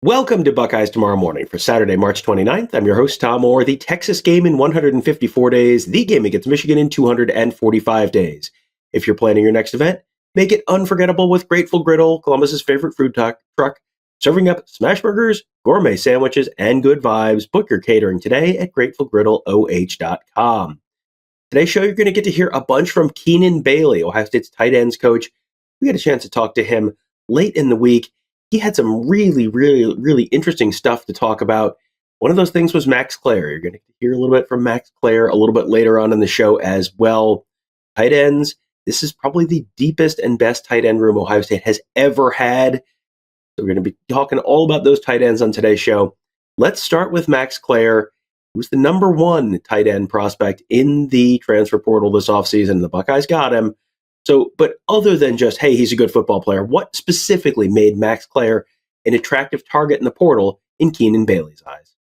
Welcome to Buckeyes Tomorrow Morning for Saturday, March 29th. I'm your host, Tom Orr. The Texas game in 154 days, the game against Michigan in 245 days. If you're planning your next event, make it unforgettable with Grateful Griddle, Columbus's favorite food truck, serving up smash burgers, gourmet sandwiches, and good vibes. Book your catering today at GratefulGriddleOH.com. Today's show, you're going to get to hear a bunch from Keenan Bailey, Ohio State's tight ends coach. We had a chance to talk to him late in the week. He had some really interesting stuff to talk about. One of those things was Max Klare. You're going to hear a little bit from Max Klare a little bit later on in the show as well. Tight ends, this is probably the deepest and best tight end room Ohio State has ever had. So we're going to be talking all about those tight ends on today's show. Let's start with Max Klare, who's the number one tight end prospect in the transfer portal this offseason. The Buckeyes got him. So, but other than just, hey, he's a good football player, what specifically made Max Klare an attractive target in the portal in Keenan Bailey's eyes?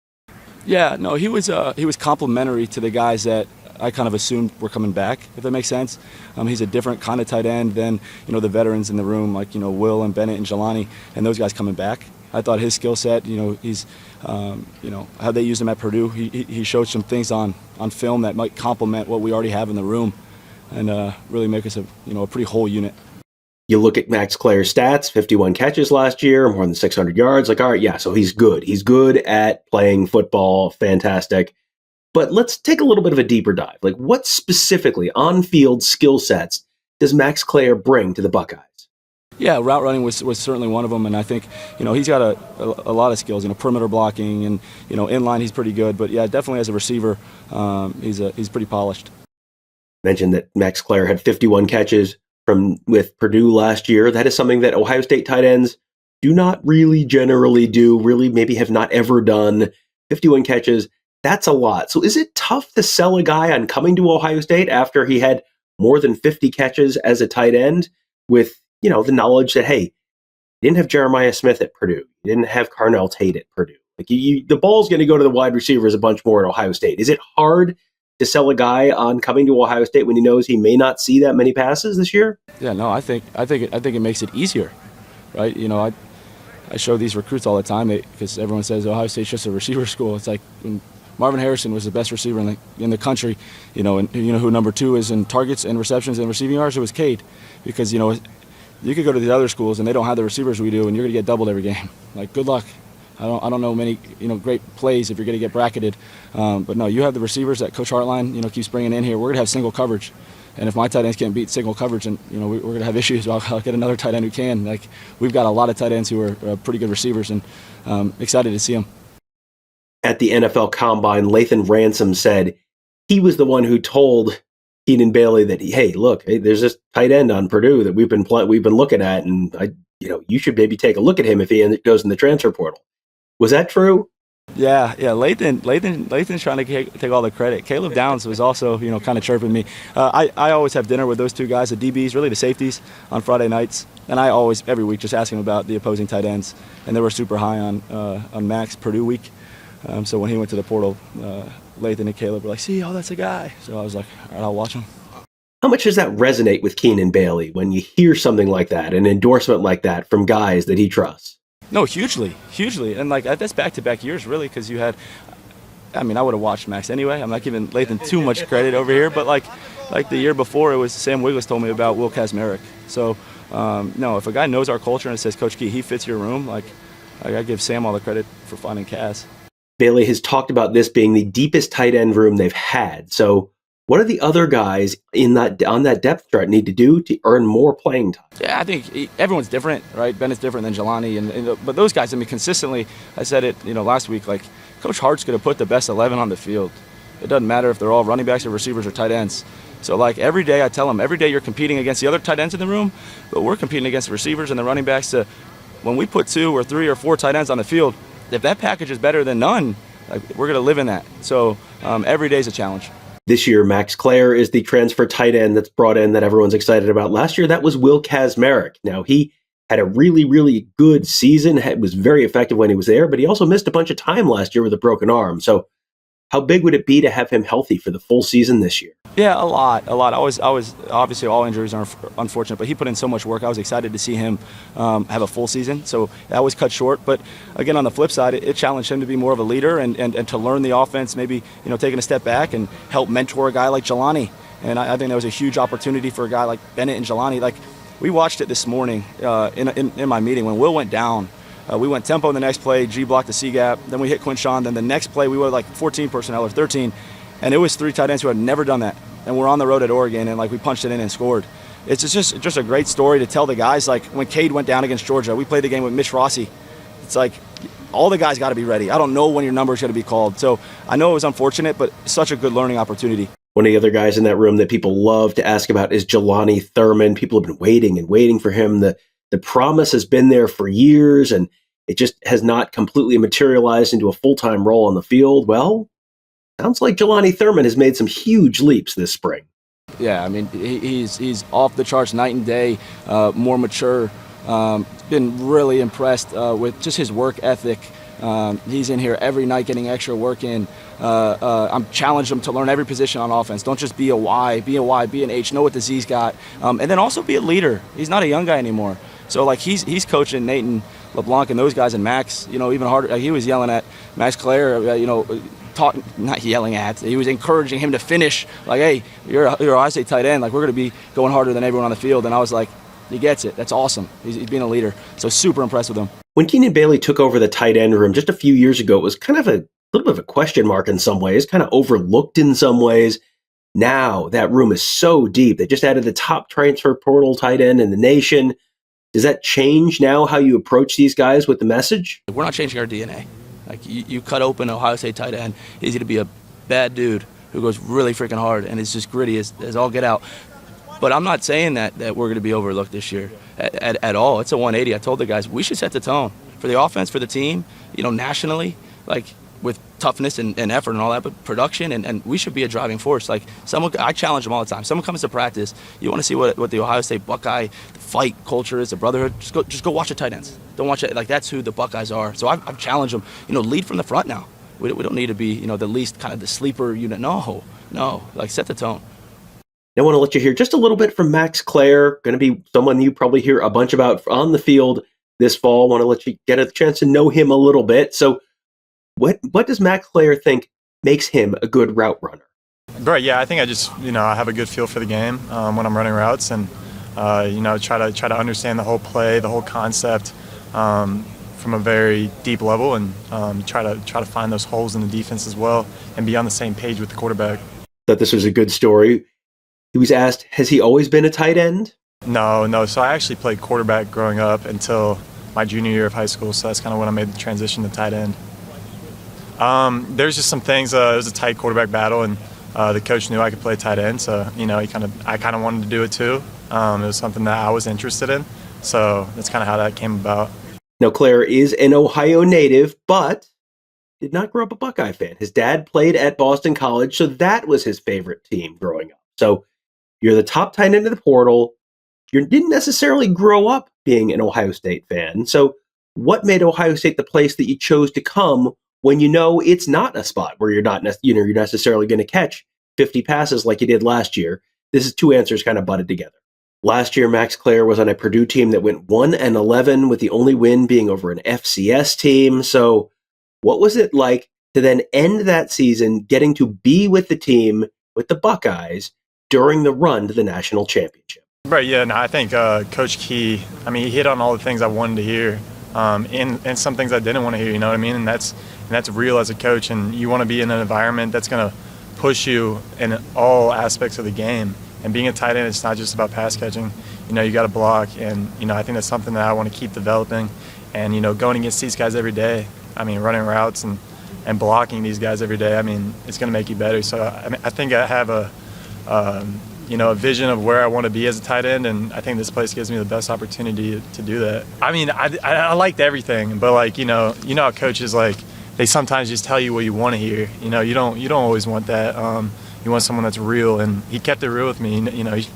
Yeah, no, he was complimentary to the guys that I kind of assumed were coming back, if that makes sense. He's a different kind of tight end than, the veterans in the room, like, Will and Bennett and Jelani, and those guys coming back. I thought his skill set, he's, how they used him at Purdue, he showed some things on film that might complement what we already have in the room. And really make us a pretty whole unit. You look at Max Klare's stats, 51 catches last year, more than 600 yards. Like, all right, yeah, so he's good. He's good at playing football, fantastic. But let's take a little bit of a deeper dive. Like, what specifically on-field skill sets does Max Klare bring to the Buckeyes? Yeah, route running was certainly one of them, and I think he's got a lot of skills. Perimeter blocking and inline he's pretty good. But yeah, definitely as a receiver, he's pretty polished. Mentioned that Max Klare had 51 catches with Purdue last year. That is something that Ohio State tight ends do not really generally do, really maybe have not ever done. 51 catches, that's a lot. So is it tough to sell a guy on coming to Ohio State after he had more than 50 catches as a tight end with, the knowledge that, hey, you didn't have Jeremiah Smith at Purdue. You didn't have Carnell Tate at Purdue. Like the ball's going to go to the wide receivers a bunch more at Ohio State. Is it hard to sell a guy on coming to Ohio State when he knows he may not see that many passes this year? Yeah, no, I think it makes it easier, right? I show these recruits all the time because everyone says Ohio State's just a receiver school. It's like when Marvin Harrison was the best receiver in the country, and who number two is in targets and receptions and receiving yards. It was Tate, because you could go to the other schools and they don't have the receivers we do, and you're gonna get doubled every game. Like, good luck. I don't know many great plays if you're going to get bracketed, but no, you have the receivers that Coach Hartline keeps bringing in here. We're going to have single coverage, and if my tight ends can't beat single coverage, and we're going to have issues. I'll get another tight end who can. Like, we've got a lot of tight ends who are pretty good receivers, and excited to see them. At the NFL Combine, Lathan Ransom said he was the one who told Keenan Bailey that, hey, look, there's this tight end on Purdue that we've been looking at, and you should maybe take a look at him if he goes in the transfer portal. Was that true? Yeah. Lathan's trying to take all the credit. Caleb Downs was also, kind of chirping me. I always have dinner with those two guys, the DBs, really the safeties, on Friday nights, and I always every week just ask him about the opposing tight ends, and they were super high on Max Purdue week. So when he went to the portal, Lathan and Caleb were like, "See, that's a guy." So I was like, "All right, I'll watch him." How much does that resonate with Keenan Bailey when you hear something like that, an endorsement like that from guys that he trusts? No, hugely, and that's back-to-back years, really, because you had. I would have watched Max anyway. I'm not giving Lathan too much credit over here, but like the year before, it was Sam Wiggles told me about Will Kacmarek. So, no, if a guy knows our culture and says, Coach Key, he fits your room, I give Sam all the credit for finding Kaz. Bailey has talked about this being the deepest tight end room they've had. So, what do the other guys on that depth chart need to do to earn more playing time? Yeah, I think everyone's different, right? Bennett's different than Jelani, but those guys, consistently, I said it, last week, Coach Hart's going to put the best 11 on the field. It doesn't matter if they're all running backs or receivers or tight ends. So, every day I tell them, every day you're competing against the other tight ends in the room, but we're competing against the receivers and the running backs. When we put 2 or 3 or 4 tight ends on the field, if that package is better than none, we're going to live in that. So, every day is a challenge. This year, Max Klare is the transfer tight end that's brought in that everyone's excited about. Last year, that was Will Kacmarek. Now, he had a really good season, was very effective when he was there, but he also missed a bunch of time last year with a broken arm. So How big would it be to have him healthy for the full season this year? Yeah, a lot. I was obviously all injuries are unfortunate, but he put in so much work. I was excited to see him have a full season. So that was cut short. But again, on the flip side, it challenged him to be more of a leader and to learn the offense, maybe taking a step back and help mentor a guy like Jelani. And I think that was a huge opportunity for a guy like Bennett and Jelani. Like, we watched it this morning in my meeting when Will went down. We went tempo in the next play, G blocked the C gap, then we hit Quinshawn, then the next play we were like 14 personnel or 13, and it was 3 tight ends who had never done that. And we're on the road at Oregon, and like we punched it in and scored. It's just a great story to tell the guys. Like when Cade went down against Georgia, we played the game with Mitch Rossi. It's like all the guys got to be ready. I don't know when your number is going to be called. So I know it was unfortunate, but such a good learning opportunity. One of the other guys in that room that people love to ask about is Jelani Thurman. People have been waiting and waiting for him. The promise has been there for years, and it just has not completely materialized into a full-time role on the field. Well, sounds like Jelani Thurman has made some huge leaps this spring. Yeah, I mean, he's off the charts night and day, more mature. Been really impressed with just his work ethic. He's in here every night getting extra work in. I'm challenged him to learn every position on offense. Don't just be a Y, be an H, know what the Z's got. And then also be a leader. He's not a young guy anymore. So, like, he's coaching Nate and LeBlanc and those guys and Max, even harder. He was yelling at Max Klare, not yelling at, he was encouraging him to finish. Like, hey, you're an Ohio State tight end. Like, we're going to be going harder than everyone on the field. And I was like, he gets it. That's awesome. He's being a leader. So super impressed with him. When Keenan Bailey took over the tight end room just a few years ago, it was kind of a little bit of a question mark in some ways, kind of overlooked in some ways. Now that room is so deep. They just added the top transfer portal tight end in the nation. Does that change now how you approach these guys with the message? We're not changing our DNA. Like, you cut open an Ohio State tight end, he's going to be a bad dude who goes really freaking hard and is just gritty as all get out. But I'm not saying that we're going to be overlooked this year at all. It's a 180. I told the guys we should set the tone for the offense, for the team, nationally, like with toughness and effort and all that, but production, and we should be a driving force. Like, I challenge them all the time. Someone comes to practice, you want to see what the Ohio State Buckeye fight culture is, the brotherhood, just go watch the tight ends. Don't watch it. Like, that's who the Buckeyes are. So I've challenged them, lead from the front now. We don't need to be, the least kind of the sleeper unit. No, like, set the tone. I want to let you hear just a little bit from Max Klare, going to be someone you probably hear a bunch about on the field this fall. Want to let you get a chance to know him a little bit. So what does Max Klare think makes him a good route runner? Right, yeah, I think I just, I have a good feel for the game when I'm running routes and, try to understand the whole play, the whole concept from a very deep level and try to find those holes in the defense as well and be on the same page with the quarterback. Thought this was a good story. He was asked, has he always been a tight end? No. So I actually played quarterback growing up until my junior year of high school, so that's kind of when I made the transition to tight end. There's just some things. It was a tight quarterback battle, and the coach knew I could play tight end, so I kind of wanted to do it too. It was something that I was interested in, so that's kind of how that came about. Now, Klare is an Ohio native, but did not grow up a Buckeye fan. His dad played at Boston College, so that was his favorite team growing up. So you're the top tight end of the portal. You didn't necessarily grow up being an Ohio State fan. So what made Ohio State the place that you chose to come when it's not a spot where you're not you're necessarily going to catch 50 passes like you did last year? This is two answers kind of butted together. Last year, Max Klare was on a Purdue team that went 1-11, with the only win being over an FCS team. So what was it like to then end that season getting to be with the team, with the Buckeyes, during the run to the national championship? Right, yeah, no, I think Coach Key, he hit on all the things I wanted to hear and some things I didn't want to hear, you know what I mean? And that's real as a coach, and you want to be in an environment that's going to push you in all aspects of the game. And being a tight end, it's not just about pass catching. You got to block, and, I think that's something that I want to keep developing. And, going against these guys every day, running routes and blocking these guys every day, it's going to make you better. So, I think I have a vision of where I want to be as a tight end, and I think this place gives me the best opportunity to do that. I liked everything, but how coaches, they sometimes just tell you what you want to hear. You don't always want that. You want someone that's real, and he kept it real with me. He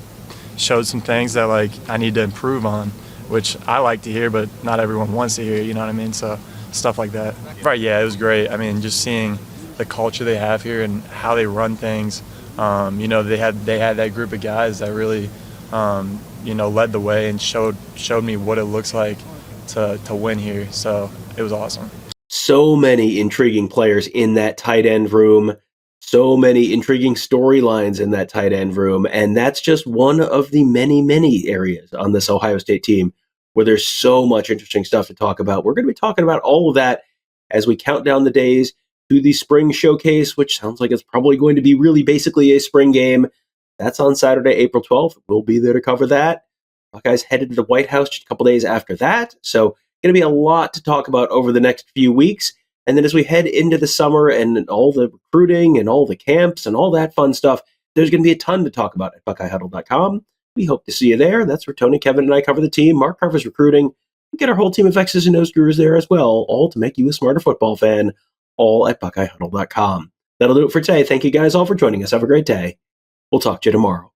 showed some things that I need to improve on, which I like to hear, but not everyone wants to hear. You know what I mean? So stuff like that. Right? Yeah, it was great. Just seeing the culture they have here and how they run things. You know, they had that group of guys that really, you know, led the way and showed me what it looks like to win here. So it was awesome. So many intriguing players in that tight end room. So many intriguing storylines in that tight end room. And that's just one of the many, many areas on this Ohio State team where there's so much interesting stuff to talk about. We're going to be talking about all of that as we count down the days to the spring showcase, which sounds like it's probably going to be really basically a spring game. That's on Saturday, April 12th. We'll be there to cover that. Buckeyes headed to the White House just a couple days after that. So going to be a lot to talk about over the next few weeks. And then as we head into the summer and all the recruiting and all the camps and all that fun stuff, there's going to be a ton to talk about at BuckeyeHuddle.com. We hope to see you there. That's where Tony, Kevin, and I cover the team. Mark covers recruiting. We get our whole team of X's and O's gurus there as well, all to make you a smarter football fan, all at BuckeyeHuddle.com. That'll do it for today. Thank you guys all for joining us. Have a great day. We'll talk to you tomorrow.